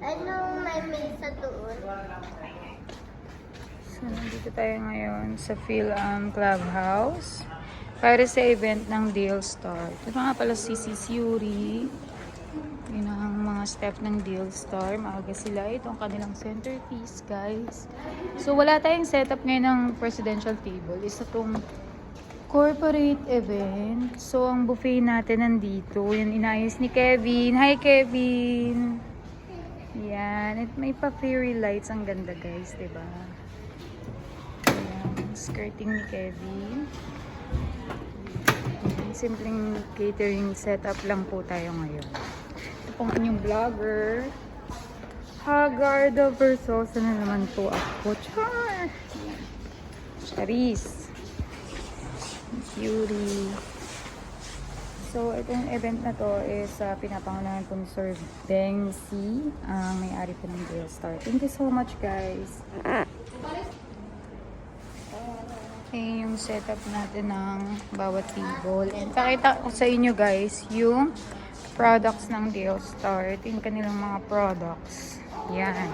Anong may mesa doon? So, nandito tayo ngayon sa PhilAm Clubhouse para sa event ng Deal Star. Ito nga pala si Yuri. Yun ang mga staff ng Deal Star. Maaga sila. Ito ang kanilang centerpiece, guys. So, wala tayong setup ngayon ng presidential table. Isa itong corporate event. So, ang buffet natin nandito. Yan, inayos ni Kevin. Hi, Kevin! Yan. At may pa-fairy lights. Ang ganda, guys. Diba? Yan. Skirting ni Kevin. Yan. Simpleng catering setup lang po tayo ngayon. Ito pong inyong vlogger. Hagarda Versosa na naman po ako. Char! Yan. Charis. Yuri. So, itong event na to is pinapangunahan po ni Sir Deng C, ang may-ari po ng Deal Star. Thank you so much, guys. Okay, yung setup natin ng bawat table. And pakita ko sa inyo, guys, yung products ng Deal Star. Ito yung kanilang mga products. Yan.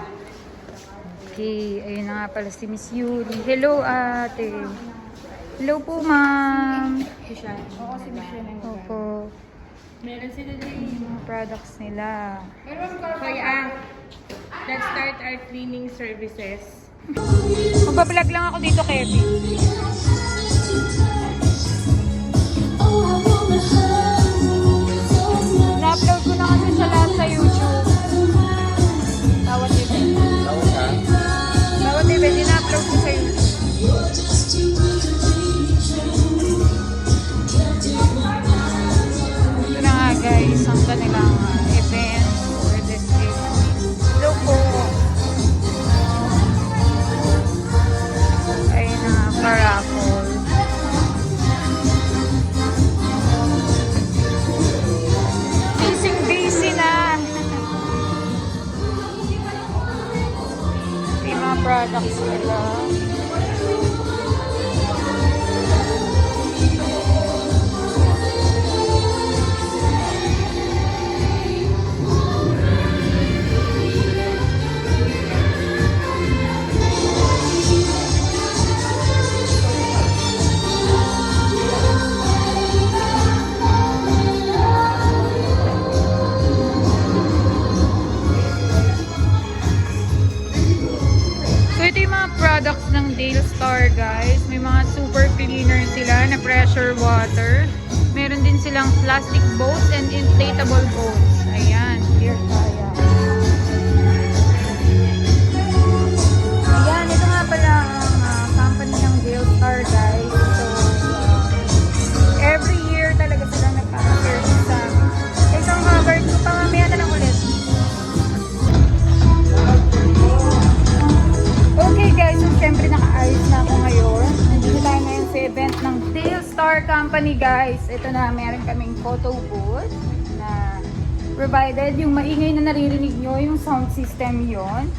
Okay, ayun na nga pala si Miss Yuri. Hello, ate. Hello po, ma'am. Oo, si Michelle. Opo. Meron sila din. Yung mga products nila. Kaya, let's start our cleaning services. Magbablog lang ako dito, Kevin. Na-upload ko na kasi sa lahat sa YouTube. Bawat event. Bawat event, ina-upload ko sa YouTube. Ito na nga, guys, ang kanilang event for this evening. Hello po. Ay na, paraffle. Busy na. Ito yung mga products nila. Products ng Deal Star, guys. May mga super cleaner sila na pressure water. Meron din silang plastic boats and inflatable boats. Ayan, here tayo. Ayan, ito nga pala ang company ng Deal Star, guys. So, every year talaga sila nagpapa-service sa amin. Isang covered ko pa, mamaya na lang ulit. Okay, guys, so syempre naka-ayos na ako ngayon. Nandito tayo ngayon sa event ng Deal Star Company, guys. Ito na, meron kaming photo booth na provided. Yung maingay na naririnig nyo, yung sound system yon.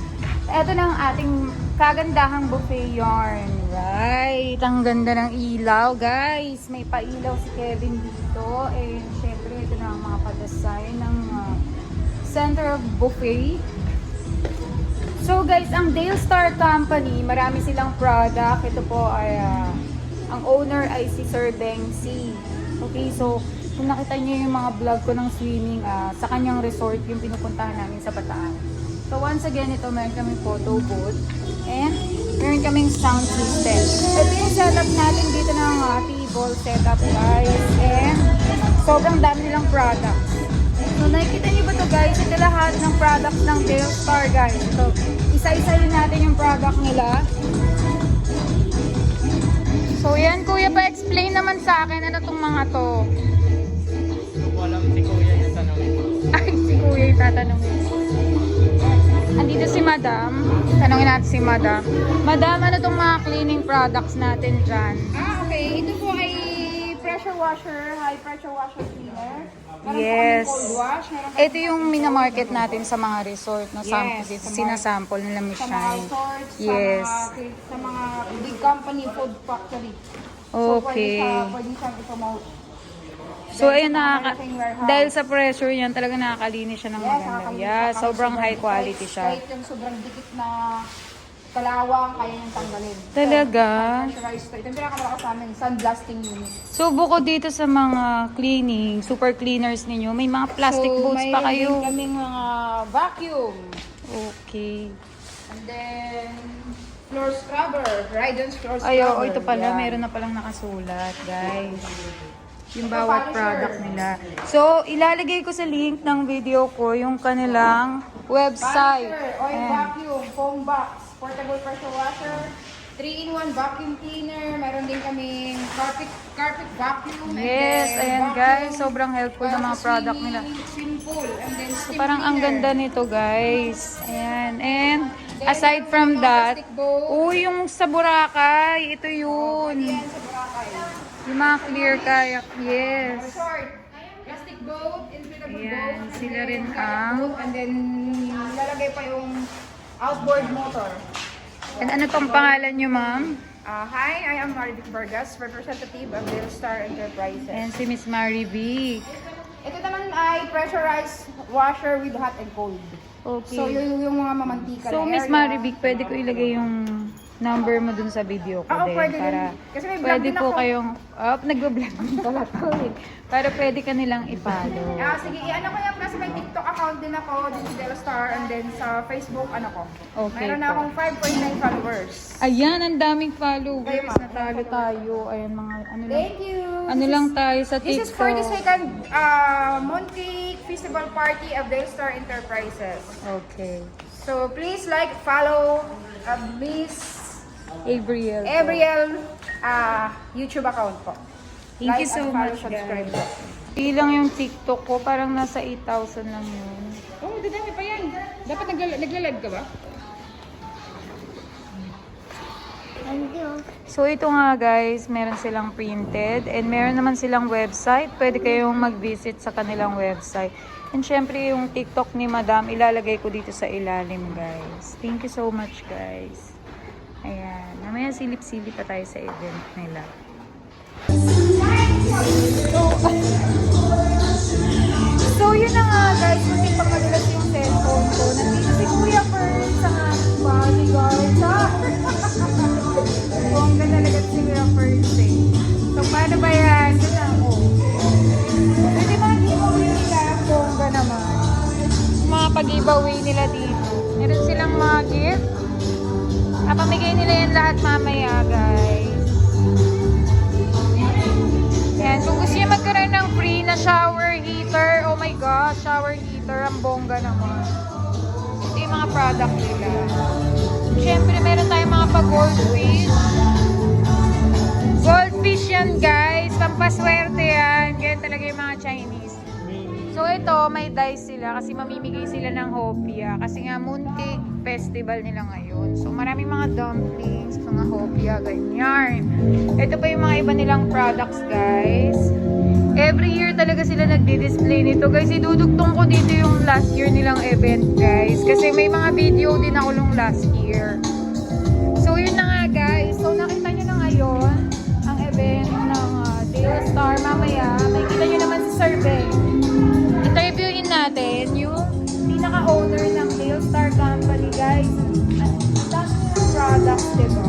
Ito na ang ating kagandahang buffet yarn. Right, ang ganda ng ilaw, guys. May pailaw si Kevin dito. And syempre, ito na ang mga pa-design ng center of buffet. So guys, ang Deal Star Company, marami silang product. Ito po ay, ang owner ay si Sir Deng C. Okay, so kung nakita niyo yung mga vlog ko ng swimming, sa kanyang resort yung pinupuntahan namin sa Bataan. So once again, ito meron kaming photo booth and meron kaming sound system. Ito yung setup natin dito ng table setup, guys. And sobrang dami nilang products. So, nakikita niyo ba ito, guys? Ito lahat ng products ng Deal Star, guys. So, isa-isahin natin yung product nila. So, yan, kuya, pa-explain naman sa akin ano itong mga to. Walang si kuya yung tanongin. Ay, si kuya yung tatanungin. Andito si madam. Tanungin natin si madam. Madam, ano itong mga cleaning products natin dyan? Okay. Ito po ay pressure washer, high pressure washer cleaner. Meron Yes. po cold wash. Meron Ito yung minamarket natin sa mga resort na Yes, sinasample nila sa mga Mishine. resorts, Yes. sa mga big company, food factory. So, Okay. pwede siyang i-promote. So, ayun, malaking warehouse. dahil sa pressure yan, talaga nakakalinis siya ng maganda. nakakalinis Yeah, siya. sobrang high quality siya. Kahit yung sobrang dikit na kalawang, kaya niyang tanggalin. Talaga? So, pressurized to. Ito yung pinakamalakas namin, sandblasting unit. So, bukod dito sa mga cleaning, super cleaners ninyo, may mga plastic boots pa kayo. mayroon din kaming mga vacuum. Okay. And then, floor scrubber. Rydon's floor scrubber. Ay, oo, ito pala, Yan. meron na palang nakasulat, guys. Yung Ito, bawat polisher. product nila. So, ilalagay ko sa link ng video ko yung kanilang website. Polisher, oil Ayan. vacuum, foam box, portable pressure washer, 3-in-1 vacuum cleaner. Meron din kaming carpet vacuum. and Yes, then ayan vacuum, guys, sobrang helpful ng mga para sa product nila. Swim pool, and then So, steam parang ang cleaner. ganda nito, guys. Ayan. And, Then, aside yung from mga that, plastic bowl. yung sa Boracay, ito yun. Yan sa Boracay. Yung mga clear kayak, yes. Resort. Plastic boat, inflatable boat. Ayan, and sila then rin kayak ang- boat, and then lalagay pa yung outboard motor. And ano pang pangalan nyo, ma'am? Hi, I am Marivic Vargas, representative of Star Enterprises. And si Miss Marivic. Ito naman ay pressurized washer with hot and cold. Okay. So, yung mga mamantika So, na Miss area. Marivic, pwede ko ilagay yung number mo dun sa video ko Oo, din. pwede din. Para Kasi may vlog pwede din po ako. kayong, nagbablog din pala to eh. Para pwede ka nilang i-follow. Sige, ano ko yung kasi may TikTok account din ako, din sa Star, and then sa Facebook, ano ko. Okay Meron na po. akong 5.9 followers. Ayan, ang daming followers. Kayo, ma'am. Natalo tayo. Ayan, mga ano lang. Thank you! Ano lang tayo sa TikTok. This is for the second Mooncake Festival Party of Star Enterprises. Okay. So please like, follow Miss Abriel. po. Abriel YouTube account po. Thank Like you so and follow, much, subscribe guys. po. Ilang yung TikTok ko, parang nasa 8,000 lang yun. Oh, dadami pa yan. Dapat nagla-live ka ba? Thank you. So ito nga guys, meron silang printed and meron naman silang website. Pwede kayong mag-visit sa kanilang website. And syempre yung TikTok ni Madam, ilalagay ko dito sa ilalim guys. Thank you so much guys. Ayan, mamaya silip-silip pa tayo sa event nila. So yun na nga guys, muntik pang madulas yung cellphone ko. Nandito si Kuya Fern sa bodyguard. Bongga talaga si Kuya Fern eh. So paano ba yan? Ito na ako. Pwede mga giveaway nila. Bongga naman. Mga pag-giveaway nila dito. Meron silang mga gift. Pamigay nila yan lahat mamaya guys. Yan, kung gusto niyo magkaroon ng free na shower heater, oh my gosh, shower heater, ang bongga naman. Ito yung mga product nila. Siyempre, meron tayong mga pa-goldfish. Goldfish yan, guys. Pampaswerte yan. Ganyan talaga yung mga Chinese. So, ito, may dice sila kasi mamimigay sila ng hopia. Kasi nga, Mooncake Festival nila ngayon. So, maraming mga dumplings, mga hopia, ganyan. Ito pa yung mga iba nilang products, guys. Every year talaga sila nagdi-display nito. Guys, idudugtong ko dito yung last year nilang event, guys. Kasi may mga video din ako nung last year. So, yun na nga, guys. So, nakita nyo na ngayon ang event ng Dale Star. Mamaya, makikita nyo naman si Sir Ben. Interviewin natin yung pinaka-owner ng Dale Star Company, guys. Ang dami ng products, diba?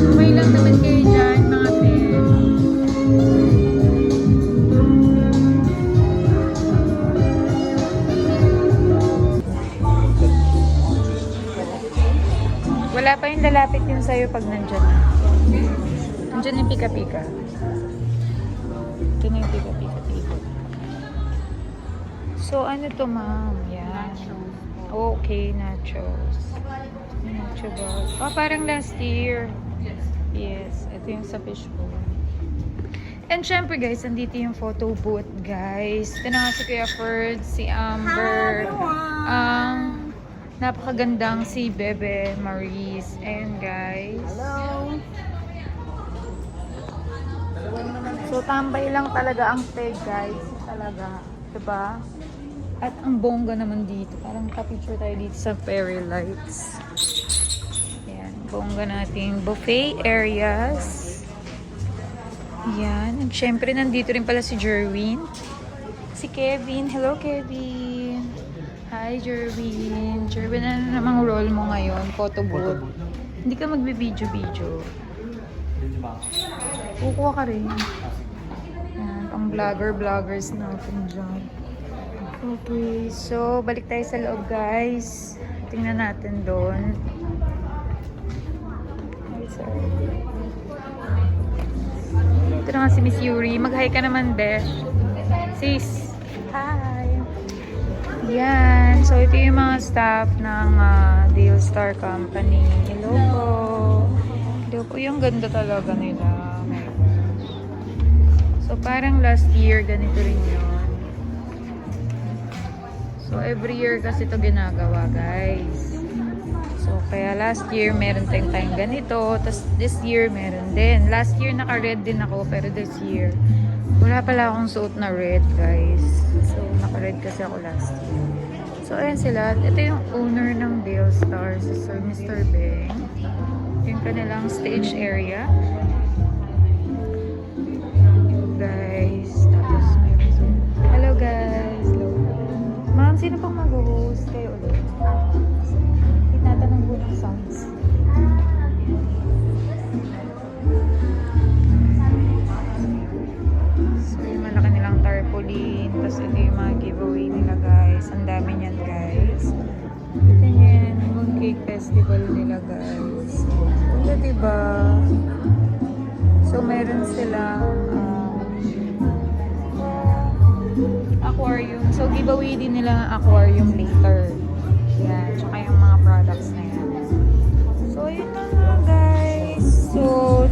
Okay lang naman kayo dyan, mga pet. Wala pa yung lalapit yun sa'yo pag nandyan na. Nandyan yung pika-pika. Ito na yung pika-pika table. So, ano to, ma'am? Yan. Okay, nachos. Nacho balls. Oh, parang last year. Yes, ito yung sa fishbowl. And syempre guys, andito yung photo booth, guys. Ito na nga si Kuya Ferd, si Amber. Ang napakagandang si Bebe Maurice. And guys. Hello. So, tambay lang talaga ang peg, guys. Talaga. Diba? At ang bongga naman dito. Parang ka-picture tayo dito sa fairy lights. Yan. Bongga nating buffet areas. Yan. At syempre, nandito rin pala si Jerwin. Si Kevin. Hello, Kevin. Hi, Jerwin. Jerwin, ano namang role mo ngayon? Photo booth. Hindi ka magbe-video-video. Kukuha ka rin. Yan. Pang vloggers natin dyan. Okay, so balik tayo sa loob, guys. Tingnan natin doon. Ito na nga si Miss Yuri. Mag-hi ka naman, Besh. Sis. Hi. Yan. So, ito yung mga staff ng Dale Star Company. Hello po. Hello po. Yung ganda talaga nila. So, parang last year, ganito rin yun. So, every year kasi ito ginagawa, guys. So, kaya last year, meron tayong ganito. Tapos, this year, meron din. Last year, naka-red din ako. Pero this year, wala pala akong suot na red, guys. So, naka-red kasi ako last year. So, ayan sila. Ito yung owner ng Dale Star, si Sir Mr. Beng. Yung kanilang stage area. Guys. Tapos, meron sila. Hello, guys. Hello. Ma'am, sino pang mag-host kayo ulit? Tinatanong ko ng sounds. So, yung malaki nilang tarpaulin. Tapos, ito yung mga giveaway nila, guys. Ang dami niyan, guys. Ito yan, Mooncake Festival nila, guys. Ito, diba? So, meron silang aquarium. So, giveaway din nila ang aquarium later. Yan. Tsaka yung mga products na yan. So, yun na nga, guys. So,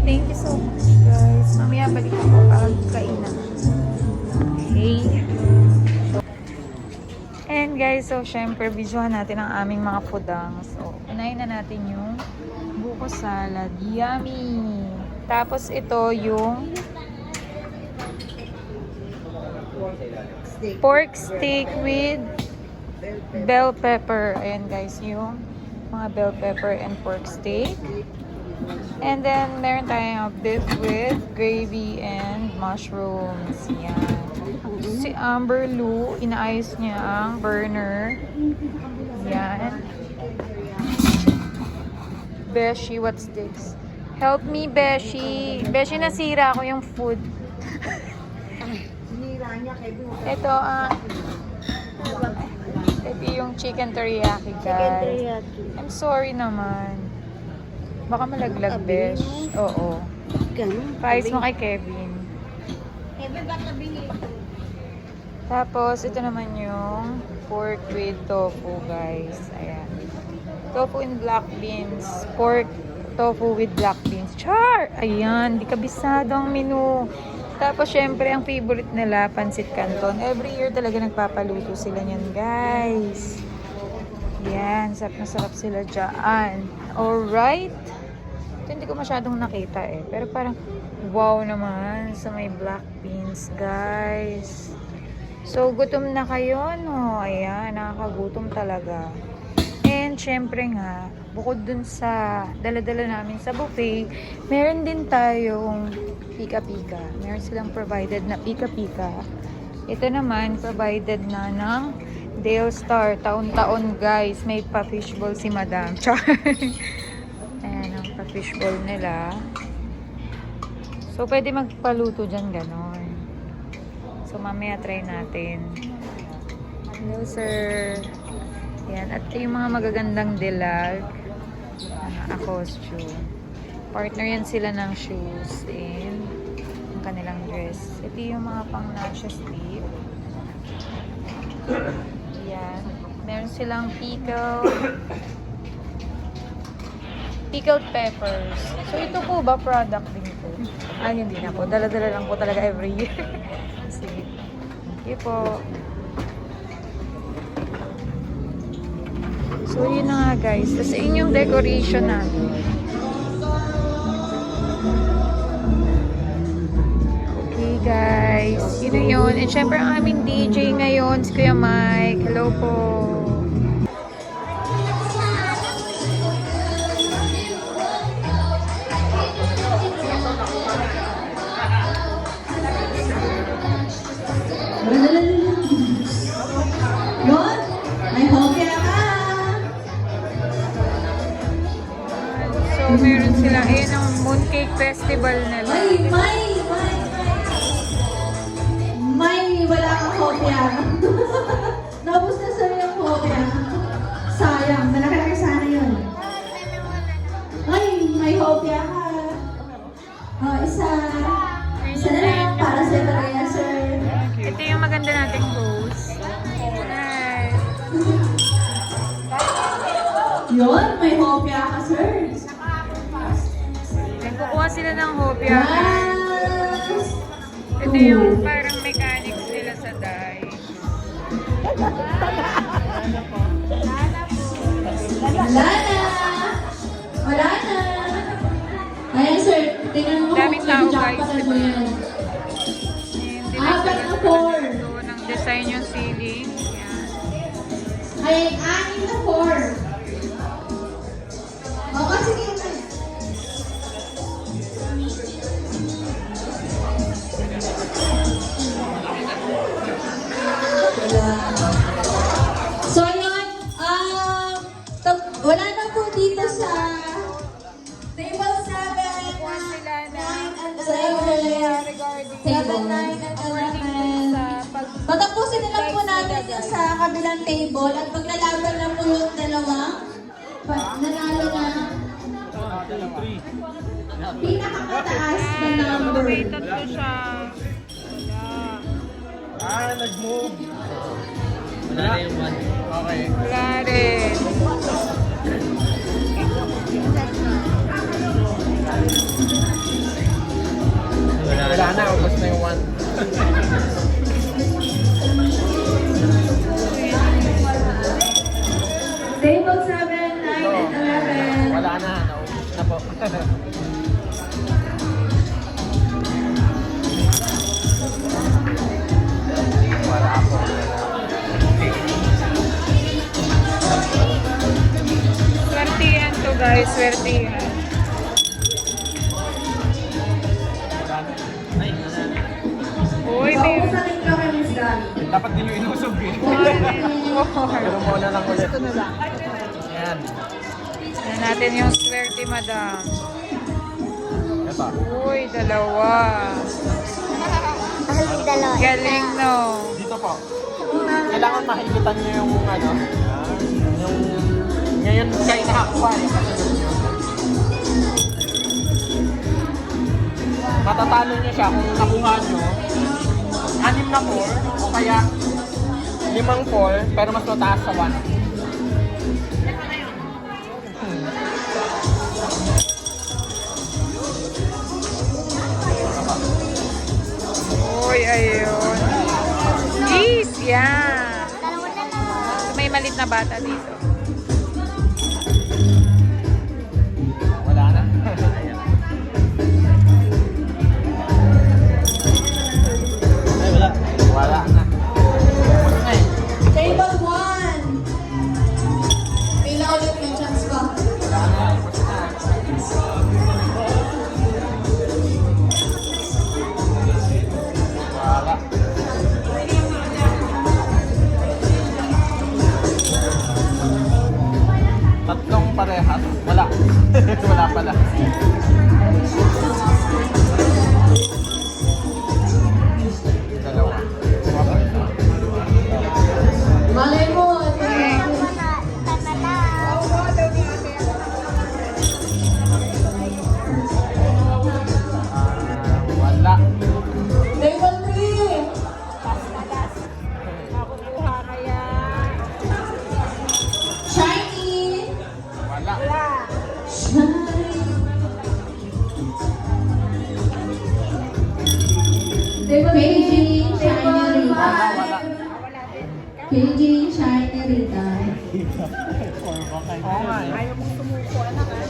thank you so much, guys. Mamaya balik ako kainan. Okay. And guys, so, syempre, videohan natin ang aming mga pudang. So, unahin na natin yung buko salad. Yummy! Tapos, ito yung pork steak with bell pepper. Ayan guys, yung mga bell pepper and pork steak. And then, meron tayong beef with gravy and mushrooms. Yan. Si Amber Lou, inaayos niya ang burner. Yan. Beshi, what's this? Help me, Beshi. Beshi, nasira ko yung food. Ito ito yung chicken teriyaki, guys. I'm sorry naman. Baka malaglag, besh. Oo. Price mo kay Kevin. Tapos, ito naman yung pork with tofu, guys. Ayan. Tofu and black beans. Pork, tofu with black beans. Char! Ayan, di kabisado ang menu. Tapos, syempre, ang favorite nila, pancit canton. Every year talaga nagpapaluto sila niyan, guys. Yan, sarap na sarap sila dyan. Alright. Ito hindi ko masyadong nakita eh. Pero parang, wow naman sa may black beans, guys. So, gutom na kayo, no? Ayan, nakakagutom talaga. And, syempre nga, bukod dun sa dala-dala namin sa buffet, meron din tayong pika-pika. Meron silang provided na pika-pika. Ito naman, provided na ng Dale Star. Taon-taon, guys. May pa-fishball si Madam. Char! Ayan, ang pa-fishball nila. So, pwede magpaluto dyan, ganon. So, mamaya try natin. Hello, sir. Yan. At yung mga magagandang dilag. A costume. Partner yan sila ng shoes and ang kanilang dress. Ito yung mga pang nacho sleeve. Yan. Meron silang pickled peppers. So, ito po ba product din po? Ay, hindi na po. Dala-dala lang po talaga every year. Sige. Thank you po. So, yun na nga, guys. Tapos, yun yung decoration natin. Okay, guys. guys. Yun yun. And syempre ang aming DJ ngayon, si Kuya Mike. Hello po. Yun, may hopya ka. So, meron sila. Ayan ang Mooncake Festival nila. May, wala kang hopya. Naubos na sa'yo yung hopya. Sayang, malaki-laki sana yun. Ay, may hopya ka. Oh, isa na lang para sa talaga, sir. Ito yung maganda nating host. Nice. Yun, may hopya ka, sir. Then, kukuha sila ng hopya. Yes! Ito yung parang mechanics nila sa die. Wala na! Wala na! Ayan, sir. Tingnan mo Daming kung tao, nag-jackpot guys. mo yan. Hindi Apat na four. ng design yung ceiling. Yan. Ayan, 6 na 4. O, kasi kita. So, yun. Wala na po dito sa table 7, Kuha sila na 9, and regarding 7, 9, and 11. sa pag Patapusin na lang po natin yung sa kabilang table at maglalaban na po yung dalawang nanalo na pinakamataas na number. may tatlo siya. Nag-move. Wala na yung one. Okay. Wala rin. Wala na, ubos na yung one. Table 7, 9, and 11. Wala na, naubos na po. Wala po. Swertihan to guys, swertihan. Ay, wala na. Uy, may... Pausanin ka kay Miss Gabby. Dapat din yung inusog eh. Pero muna lang ulit. Yan. Yan natin yung swerte, madam. Ito. Uy, dalawa. Ang dalawa. Galing, no? Dito po. Kailangan mahigitan nyo yung ano. Yung... Ngayon kayo nakakuha eh. Matatalo nyo siya kung nakuha nyo 6 na 4 o kaya 5 4 pero mas mataas sa 1. Uy, ayun. Jeez, yan. Dalawa na lang. So, may malit na bata dito. Wala na. Ay, wala. Wala na. Ay, Table 1. Pila ulit yung chance ko. wala na. Wala. Tatlong parehas. Wala. Wala pala. Dalawa. Malay mo. Dalawa na. Isa na lang. Wala. Table 3. Nakukuha kaya. Shiny. Wala. Shiny. KG, Shiny Rita. Wala. KG, Shiny Rita. Oo nga eh. Ayaw mong sumuko, anak ah.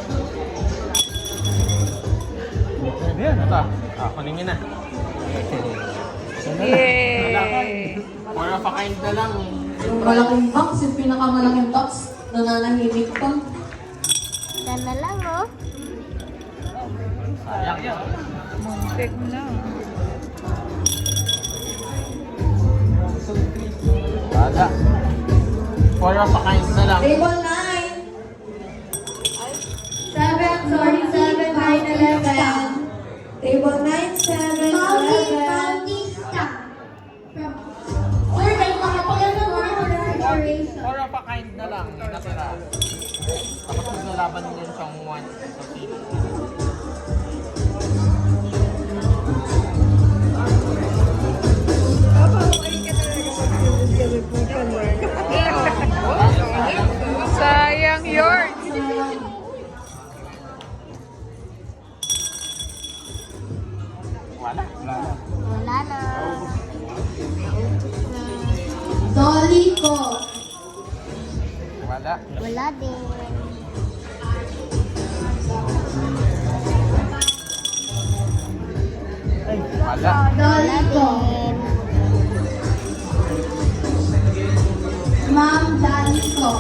Yan, ito. Kunin nyo na. Yay! One of a kind na lang. Yung malaking box, yung pinakamalaking box, nananahimik pa. Yan na lang, oh. Sayang yan. Muntik na. Wala. One of a kind na lang. Table 9. 7, sorry, 7, 9, 11. Table 9, 7, 11. Sir, kayo makapagyan ng mga decoration. One of a kind na lang. Yung natira. Tapos maglalaban niyo siyang one sa sino. Sayang yun. Wala. Wala na. Dolly ko. Wala. Wala din. Wala. Dolly ko. Din. Ma'am Dolly ko.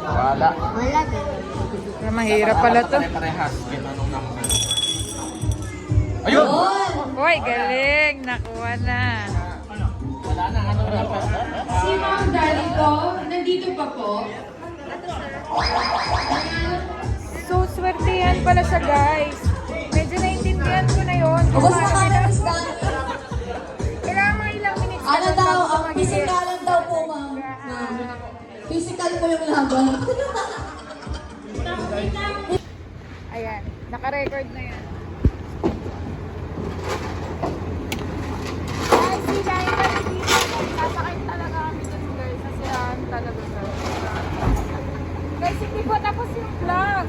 Wala. Wala din. Na mahirap pala to. Pare-parehas. May tanong number. Ayun! Yun. Uy, galing. Nakuha na. Wala na. Ano na pa? Si Ma'am Dolly ko, nandito pa po. So, swertihan pala siya, guys. Medyo naintindihan ko na yun. Ubus na ka na, Miss Dan. Kailangan mga ilang minutes Ano na daw, bago ang mag-get. pisikalan daw po, ma'am. Ma'am. Physical po yung laban. Ayan, naka-record na yan. Guys, hilahin kami dito. Sasakayin talaga kami dun, guys. Nasiraan talaga, guys. Guys, hindi po tapos yung vlog.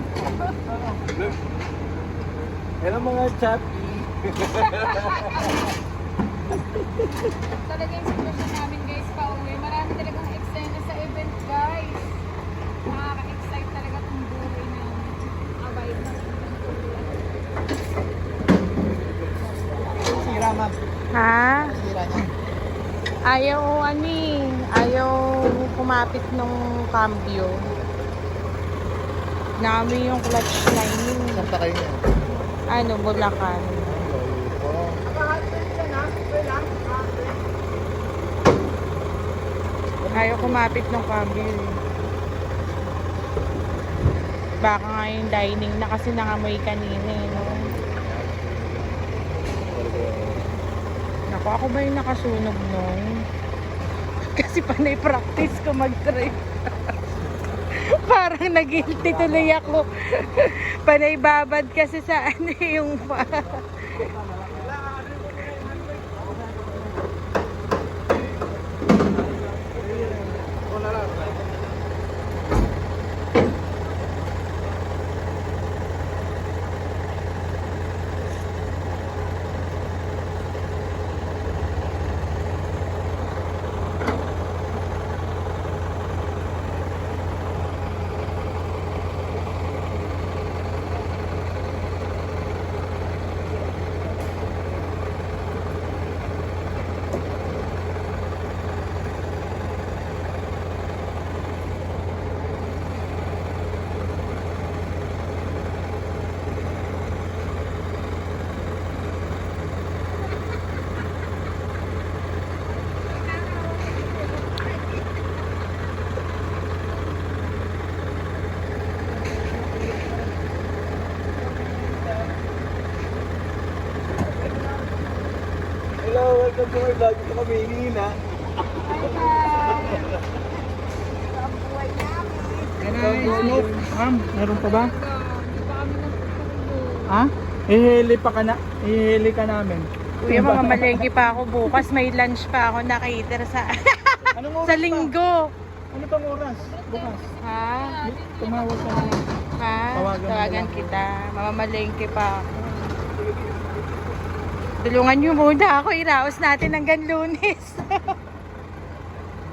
Hello mga chat. Talaga yung sitwasyon namin, guys, pauwi. Marami talagang eksena sa event, guys. Nakaka-excite talaga itong buhay na abay na. Sira ma'am. Ha? Sira niya. Ayaw, ayaw kumapit nung cambio. Nami yung clutch lining. Saan pa kayo niya? Ano, Bulacan. Ayaw kumapit nung cambio. Baka nga yung dining na kasi nangamoy kanina eh, no? Naku, ako ba yung nakasunog nun? Kasi panay practice ko mag-trip. Parang nag-guilty tuloy ako. Panay babad kasi sa ano yung Hello, welcome to my vlog. Ito kami hinihina. Ma'am, meron pa ba? Ha? Ihili pa ka na? Ihili ka namin. Kuya, mga malengke pa ako bukas. May lunch pa ako nakiter sa Anong oras sa pa? linggo. Ano pang oras? Bukas. Ha? Tumawag ka na. Ha? Tawagan mo Tawagan lang. kita. Mamamalengke pa ako. Tulungan niyo muna ako. Iraos natin hanggang Lunes.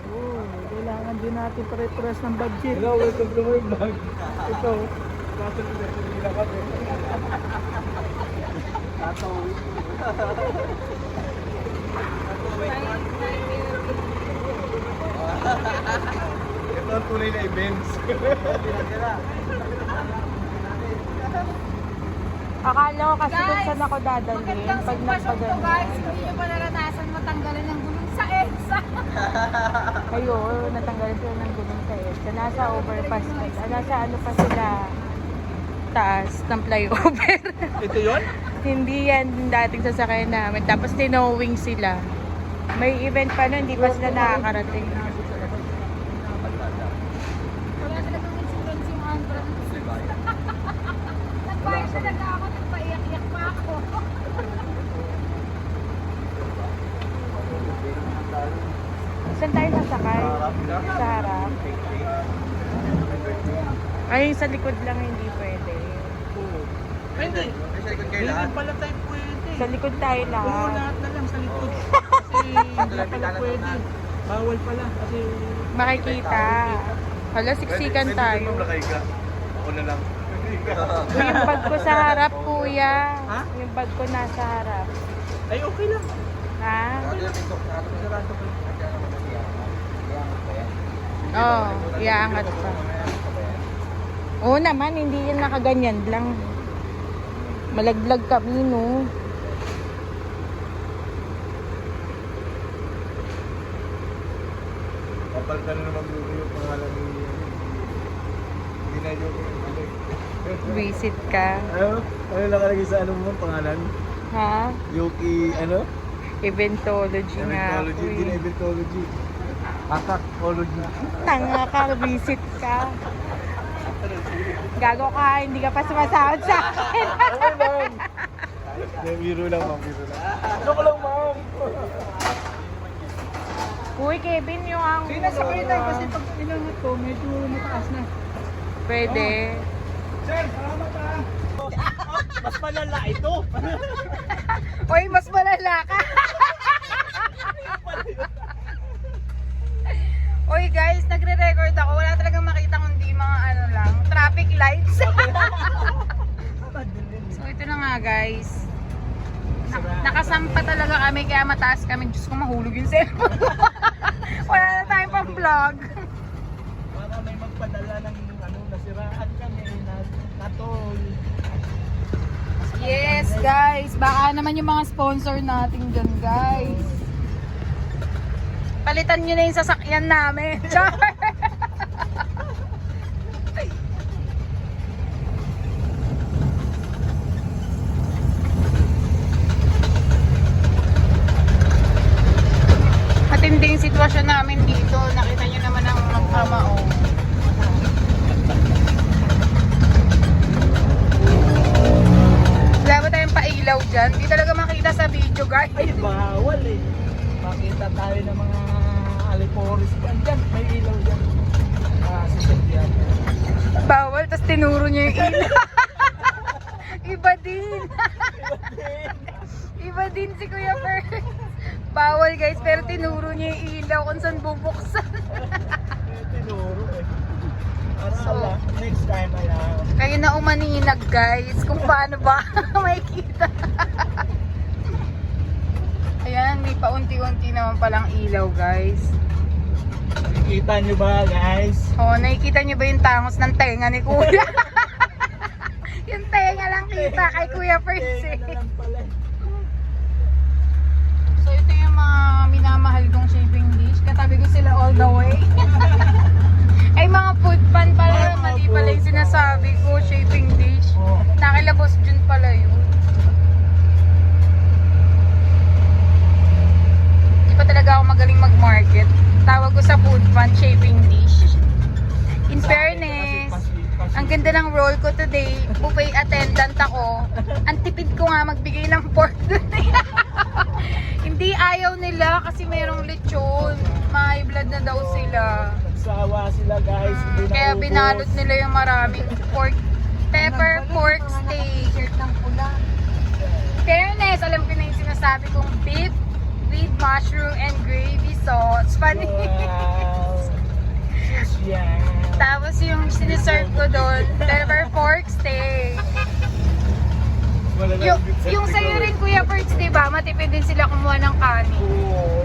Oo, kailangan din natin pare-pares ng budget. Hello, welcome to my vlog. Ito. Nasa pinag-hinihina kami. Tatawid. Ito ang tunay na events. Akala ko kasi kung saan ako dadalhin Magandang pag sitwasyon to nagpagano. guys. Hindi nyo pa naranasan matanggalan ng gulong sa EDSA. Kayo, natanggal sila ng gulong sa EDSA. Nasa overpass pa. Nasa ano pa sila taas ng flyover. Ito yun? Hindi yan yung dating sasakyan namin. Tapos tinowing sila. May event pa nun, hindi pa sila nakakarating. Wala talagang insurance yung Andra. Nagbayad talaga ako, nagpaiyak-iyak pa ako. Saan tayo sasakay? Sa harap. Ay, sa likod lang hindi pwede. Pwede. Sa likod kayo lahat. Pala tayo pwede. Sa likod tayo Oo, lahat. lahat na lang sa likod. Kasi hindi pala pwede. Bawal pala kasi Makikita. Hala, siksikan tayo. Ako na lang. Yung bag ko sa harap, kuya. Ha? Yung bag ko nasa harap. ay okay lang. Ha? Oo, iaangat pa. Oo naman, hindi yan nakaganyan lang. Malaglag kami, no? Kapal ka na naman yung pangalan ni... Hindi na yung... Visit ka. Ano nakalagay sa ano mo pangalan? Ha? Yuki, ano? Eventology nga. Eventology, hindi na eventology. Akakology. Tanga ka, visit ka. Gago ka, hindi ka pa sumasahod sa akin. Biro lang, ma'am. Biro lang. Joke lang, ma'am. Uy, Kevin, yung ang... Sige na sakay tayo kasi pag inangat ko, medyo mataas na. Pwede. Sir, salamat ah. Mas malala ito. Uy, mas malala ka. Uy guys, nagre-record ako. Wala talagang makita kundi mga ano lang, traffic lights. So ito na nga guys. Nakasampa talaga kami kaya mataas kami. Diyos ko, mahulog yung cellphone. Wala na tayong pang vlog. Para may magpadala ng ano, nasiraan kami na toll. Yes guys, baka naman yung mga sponsor natin dyan guys. Palitan nyo na yung sasakyan namin. Char! Matindi yung sitwasyon namin dito. Nakita nyo naman ang magkamao. Wala ba tayong pailaw dyan? Hindi talaga makita sa video guys. Ay, bawal eh. Makita tayo ng mga aliporis ba? Dyan, may ilaw dyan. Sisendyan. Bawal, tas tinuro niya yung ilaw. Iba din. Iba din si Kuya Per. Bawal guys, pero tinuro niya yung ilaw kung saan bubuksan. Tinuro eh. Para So, next time ay kayo na umaninag guys, kung paano ba makikita. Ayan, may paunti-unti naman palang ilaw guys. nakikita nyo ba guys? Oh, nakikita niyo ba yung tangos ng tenga ni Kuya? Yung tenga lang kita kay Kuya Percy. Kaya na lang pala. So ito yung mga minamahal kong shaving dish. Katabi ko sila all the way. Ay mga food pan pala. Mga Mali pala yung food sinasabi ko. Shaving dish. Oh. Nakilabos dyan pala yun. Hindi pa talaga ako magaling mag-market. Tawag ko sa food pan, shaving dish. In fairness, ang ganda ng role ko today. Buffet attendant ako. Ang tipid ko nga magbigay ng pork. Hindi ayaw nila kasi merong lechon. May blood na daw sila. Nagsawa sila guys. Hindi Kaya naubos. binalot nila yung maraming pork. Pepper pork steak. Fairness, alam ko na yung sinasabi kong beef with mushroom and gravy sauce. Funny. Wow. Yeah. Tapos yung siniserve ko doon, pepper pork steak. Yung sa'yo rin, Kuya Perch, di ba? Matipid din sila kumuha ng kanin. Oo.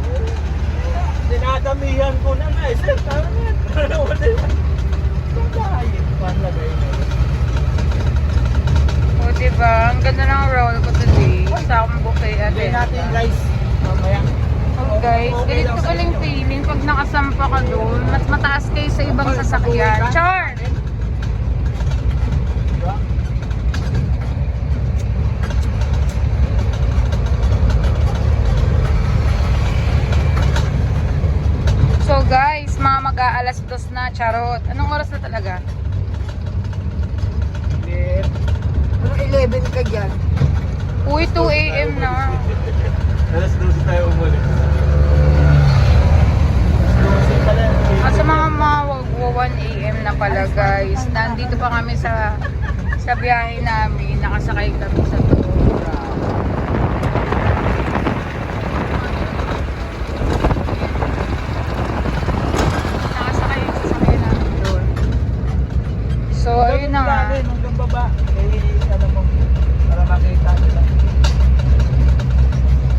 Dinadamihan ko na nga. Sir, tama na yan. Wala yan. Itong kain. Panlagay na. O, di ba? Ang ganda ng roll ko today. Sa akong buffet Hindi agad. natin guys. Mamaya. Oh, guys, Okay ganito lang ko sa lang inyo. feeling pag nakasampa ka doon, mas mataas kayo sa ibang sasakyan. Char! Diba? So guys, mga mag-aalas 2 na, charot. Anong oras na talaga? Hindi. Ano 11 ka dyan? Uy, 2 AM na. Alas 12 tayo umulit. Closing pala. At sa mga 1 AM na pala guys, nandito pa kami sa biyahe namin, nakasakay kami sa Tora. Nakasakay yung sasakyan namin doon. So, ayun na nga. Hanggang baba. Ano mo, para makita nila.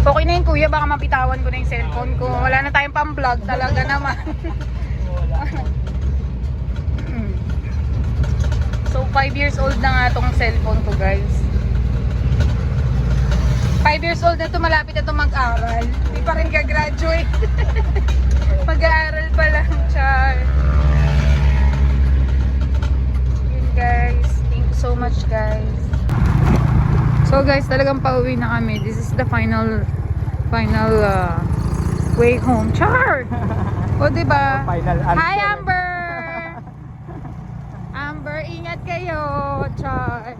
Okay na yun kuya, baka mapitawan ko na yung cellphone ko. Wala na tayong pang-vlog talaga naman. Wala. So 5 years old na nga tong cellphone ko guys. 5 years old na to, malapit na to mag-aral. Hindi pa rin gagraduate. Mag-aaral pa lang, char. Yun guys, thank you so much guys. So guys, talagang pauwi na kami. This is the final way home. Char! O diba? Final answer. Hi Amber! Amber, ingat kayo. Char!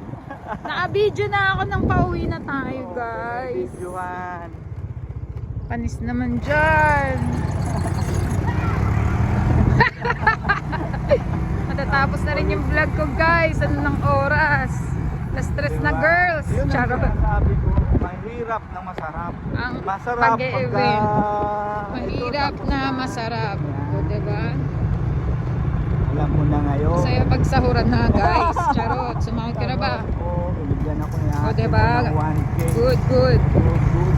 Naka-video na ako ng pauwi na tayo guys. Videohan. Panis naman dyan. Matatapos na rin yung vlog ko guys. Ano ng oras? Na-stress na girls. Yun ang Charot. sinasabi ko, mahirap na masarap. Ang Masarap pag-e-event. pagka... Mahirap na masarap. O diba? Alam mo na ngayon. Masaya pagsahuran na guys. Charot. Sumahod ka na ba? Oo, binigyan ako niya. O diba? 1K. Good, good. Good.